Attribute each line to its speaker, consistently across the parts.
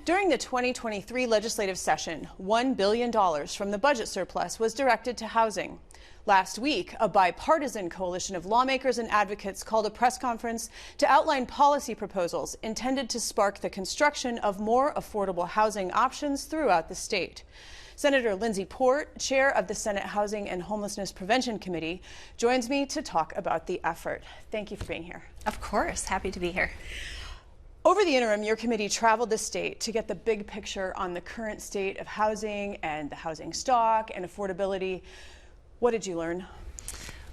Speaker 1: During the 2023 legislative session, $1 billion from the budget surplus was directed to housing. Last week, a bipartisan coalition of lawmakers and advocates called a press conference to outline policy proposals intended to spark the construction of more affordable housing options throughout the state. Senator Lindsey Port, chair of the Senate Housing and Homelessness Prevention Committee, joins me to talk about the effort. Thank you for being here.
Speaker 2: Of course, happy to be here.
Speaker 1: Over the interim, your committee traveled the state to get the big picture on the current state of housing and the housing stock and affordability. What did you learn?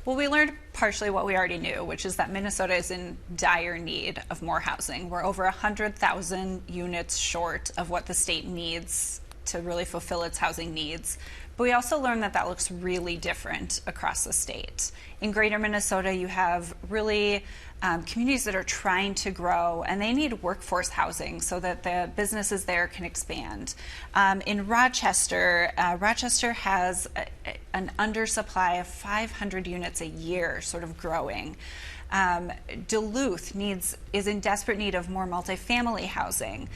Speaker 2: Well, we learned partially what we already knew, which is that Minnesota is in dire need of more housing. We're over 100,000 units short of what the state needs to really fulfill its housing needs. But we also learned that that looks really different across the state. In greater Minnesota, you have really communities that are trying to grow, and they need workforce housing so that the businesses there can expand. In Rochester, Rochester has an undersupply of 500 units a year, sort of growing. Duluth is in desperate need of more multifamily housing.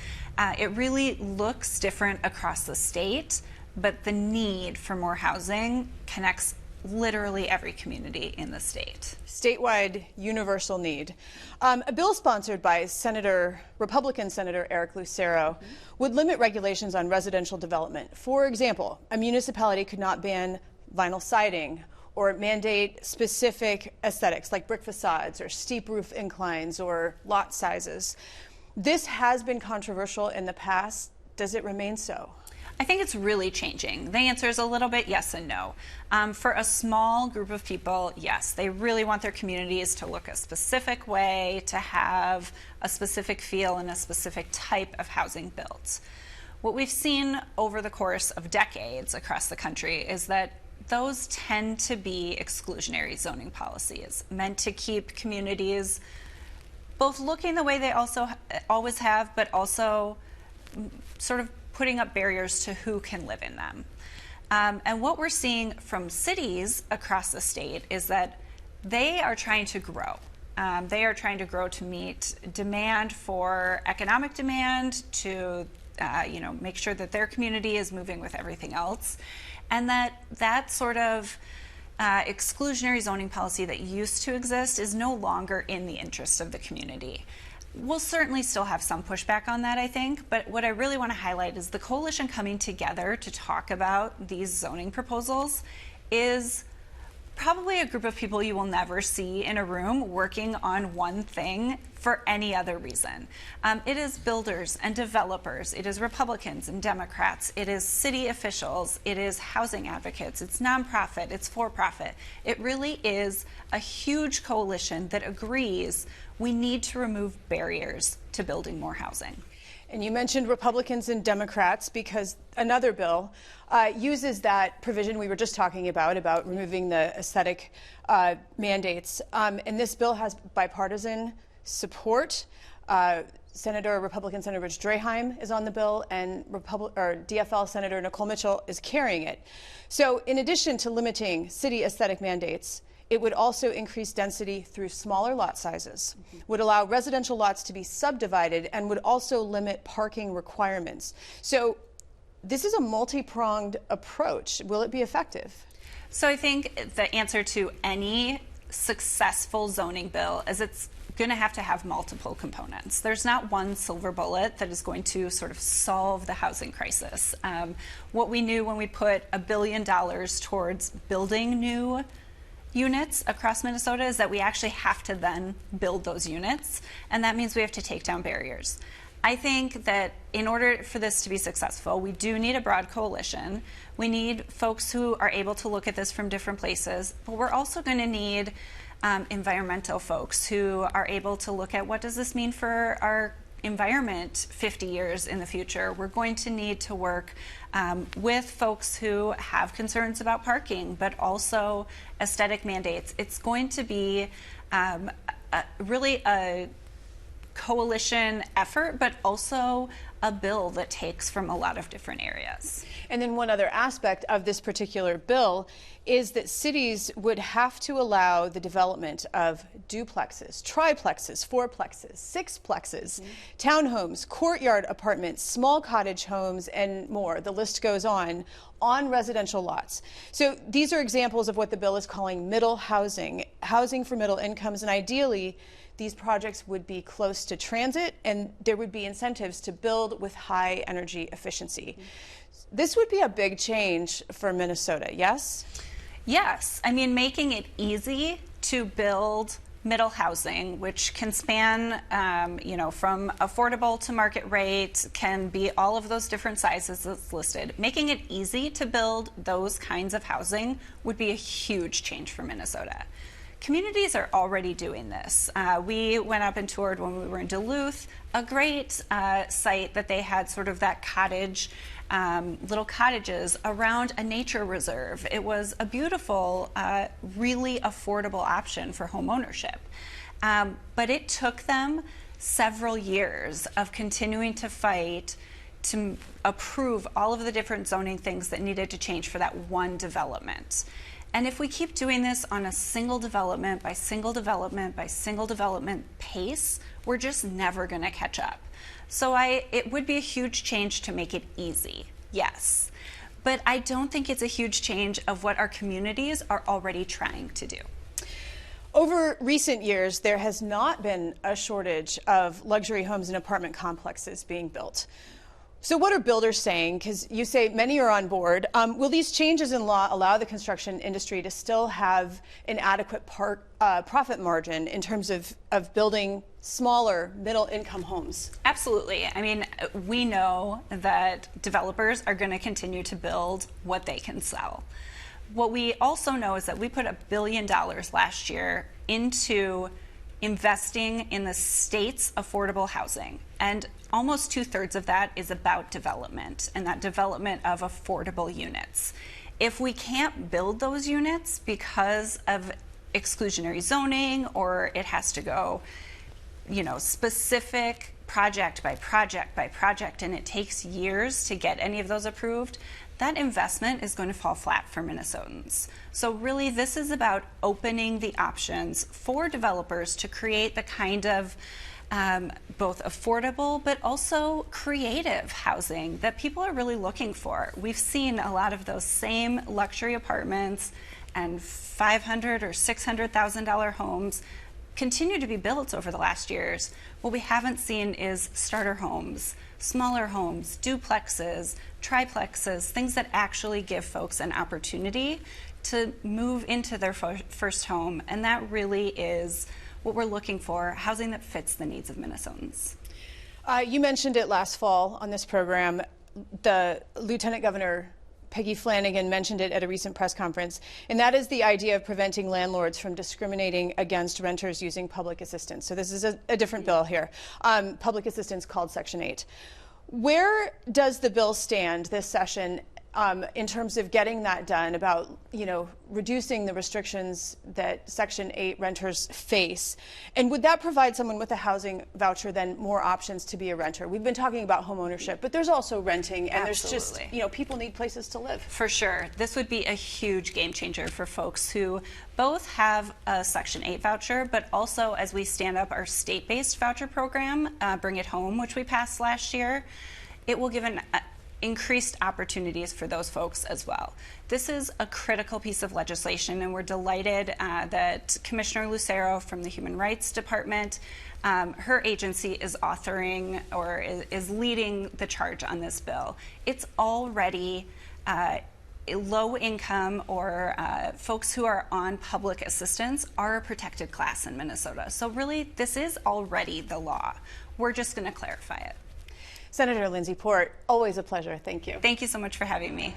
Speaker 2: It really looks different across the state, but the need for more housing connects literally every community in the state.
Speaker 1: Statewide universal need. A bill sponsored by Republican Senator Eric Lucero would limit regulations on residential development. For example, a municipality could not ban vinyl siding or mandate specific aesthetics like brick facades or steep roof inclines or lot sizes. This has been controversial in the past. Does it remain so?
Speaker 2: I think it's really changing. The answer is a little bit yes and no. For a small group of people, yes, they really want their communities to look a specific way, to have a specific feel and a specific type of housing built. What we've seen over the course of decades across the country is that those tend to be exclusionary zoning policies meant to keep communities both looking the way they also always have, but also sort of putting up barriers to who can live in them. And what we're seeing from cities across the state is that they are trying to grow. They are trying to grow to meet demand for economic demand, to make sure that their community is moving with everything else. And that sort of exclusionary zoning policy that used to exist is no longer in the interest of the community. We'll certainly still have some pushback on that, I think, but what I really want to highlight is the coalition coming together to talk about these zoning proposals is probably a group of people you will never see in a room working on one thing for any other reason. It is builders and developers, it is Republicans and Democrats, it is city officials, it is housing advocates, it's nonprofit, it's for-profit. It really is a huge coalition that agrees we need to remove barriers to building more housing.
Speaker 1: And you mentioned Republicans and Democrats because another bill uses that provision we were just talking about removing the aesthetic mandates. And this bill has bipartisan support. Republican Senator Rich Draheim is on the bill, and DFL Senator Nicole Mitchell is carrying it. So in addition to limiting city aesthetic mandates, it would also increase density through smaller lot sizes, would allow residential lots to be subdivided, and would also limit parking requirements. So this is a multi-pronged approach. Will it be effective?
Speaker 2: So I think the answer to any successful zoning bill is it's going to have multiple components. There's not one silver bullet that is going to sort of solve the housing crisis. What we knew when we put $1 billion towards building new units across Minnesota is that we actually have to then build those units, and that means we have to take down barriers. I think that in order for this to be successful, we do need a broad coalition. We need folks who are able to look at this from different places, but we're also going to need environmental folks who are able to look at what does this mean for our environment 50 years in the future. We're going to need to work with folks who have concerns about parking, but also aesthetic mandates. It's going to be really a coalition effort, but also a bill that takes from a lot of different areas.
Speaker 1: And then one other aspect of this particular bill is that cities would have to allow the development of duplexes, triplexes, fourplexes, sixplexes, townhomes, courtyard apartments, small cottage homes, and more. The list goes on residential lots. So these are examples of what the bill is calling middle housing, housing for middle incomes, and ideally, these projects would be close to transit and there would be incentives to build with high energy efficiency. This would be a big change for Minnesota, yes?
Speaker 2: Yes. I mean, making it easy to build middle housing, which can span, from affordable to market rate, can be all of those different sizes that's listed. Making it easy to build those kinds of housing would be a huge change for Minnesota. Communities are already doing this. We went up and toured when we were in Duluth, a great site that they had sort of that cottage, little cottages around a nature reserve. It was a beautiful, really affordable option for home ownership. But it took them several years of continuing to fight to approve all of the different zoning things that needed to change for that one development. And if we keep doing this on a single development by single development by single development pace, we're just never going to catch up. So it would be a huge change to make it easy, yes. But I don't think it's a huge change of what our communities are already trying to do.
Speaker 1: Over recent years, there has not been a shortage of luxury homes and apartment complexes being built. So what are builders saying? Because you say many are on board. Will these changes in law allow the construction industry to still have an adequate profit margin in terms of building smaller middle-income homes?
Speaker 2: Absolutely. I mean, we know that developers are going to continue to build what they can sell. What we also know is that we put $1 billion last year into investing in the state's affordable housing. And almost 2/3 of that is about development, and that development of affordable units. If we can't build those units because of exclusionary zoning, or it has to go, specific project by project by project, and it takes years to get any of those approved, that investment is going to fall flat for Minnesotans. So really, this is about opening the options for developers to create the kind of both affordable but also creative housing that people are really looking for. We've seen a lot of those same luxury apartments and $500,000 or $600,000 homes continue to be built over the last years. What we haven't seen is starter homes, smaller homes, duplexes, triplexes, things that actually give folks an opportunity to move into their first home. And that really is what we're looking for, housing that fits the needs of Minnesotans.
Speaker 1: You mentioned it last fall on this program. The Lieutenant Governor Peggy Flanagan mentioned it at a recent press conference, and that is the idea of preventing landlords from discriminating against renters using public assistance. So this is a different bill here, public assistance called Section 8. Where does the bill stand this session in terms of getting that done, about reducing the restrictions that Section 8 renters face? And would that provide someone with a housing voucher then more options to be a renter? We've been talking about home ownership, but there's also renting, and
Speaker 2: Absolutely.
Speaker 1: There's just people need places to live.
Speaker 2: For sure. This would be a huge game changer for folks who both have a Section 8 voucher, but also as we stand up our state-based voucher program, Bring It Home, which we passed last year, it will give increased opportunities for those folks as well. This is a critical piece of legislation, and we're delighted that Commissioner Lucero from the Human Rights Department, her agency is authoring or is leading the charge on this bill. It's already low income or folks who are on public assistance are a protected class in Minnesota. So really, this is already the law. We're just going to clarify it.
Speaker 1: Senator Lindsey Port, always a pleasure. Thank you.
Speaker 2: Thank you so much for having me.